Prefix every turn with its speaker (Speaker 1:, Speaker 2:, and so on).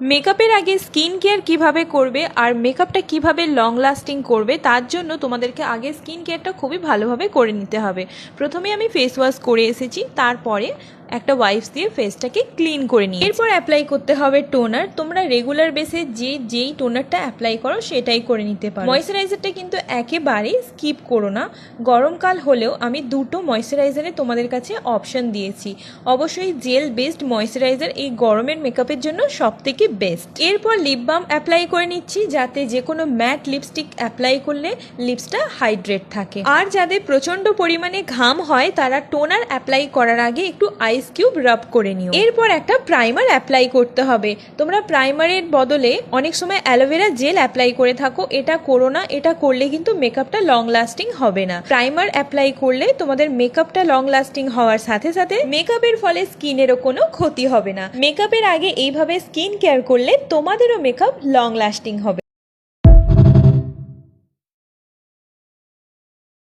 Speaker 1: মেকআপের আগে skin care কীভাবে করবে আর মেকআপটা কিভাবে লং লাস্টিং করবে তার জন্য তোমাদেরকে আগে স্কিন কেয়ারটা খুবই ভালোভাবে করে নিতে হবে। প্রথমে আমি ফেস ওয়াশ করে এসেছি, তারপরে একটা ওয়াইপস দিয়ে ফেসটাকে ক্লিন করে নিই। এরপর অ্যাপ্লাই করতে হবে টোনার। তোমরা রেগুলার বেসে যেই টোনারটা অ্যাপ্লাই করো সেটাই করে নিতে পারো। ময়শ্চারাইজারটা কিন্তু একেবারেই স্কিপ করো না। গরমকাল হলেও আমি দুটো ময়শ্চারাইজারে তোমাদের কাছে অপশন দিয়েছি। অবশ্যই জেল বেসড ময়শ্চারাইজার এই গরমের মেকআপের জন্য সবথেকে বেস্ট। এরপর লিপ বাম অ্যাপ্লাই করে নিচ্ছি, যাতে যে কোনো ম্যাট লিপস্টিক অ্যাপ্লাই করলে লিপসটা হাইড্রেট থাকে। আর যাদের প্রচন্ড পরিমাণে ঘাম হয় তারা টোনার অ্যাপ্লাই করার আগে একটু আইস কিউব রাব করে নিও। এরপর একটা প্রাইমার অ্যাপ্লাই করতে হবে। তোমরা প্রাইমারের বদলে অনেক সময় অ্যালোভেরা জেল অ্যাপ্লাই করে থাকো, এটা করো না। এটা করলে কিন্তু মেকআপটা লং লাস্টিং হবে না। প্রাইমার অ্যাপ্লাই করলে তোমাদের মেকআপটা লং লাস্টিং হওয়ার সাথে সাথে মেকআপের ফলে স্কিনেরও কোনো ক্ষতি হবে না। মেকআপের আগে এইভাবে স্কিন কেয়ার করলে তোমাদেরও মেকআপ লং লাস্টিং হবে।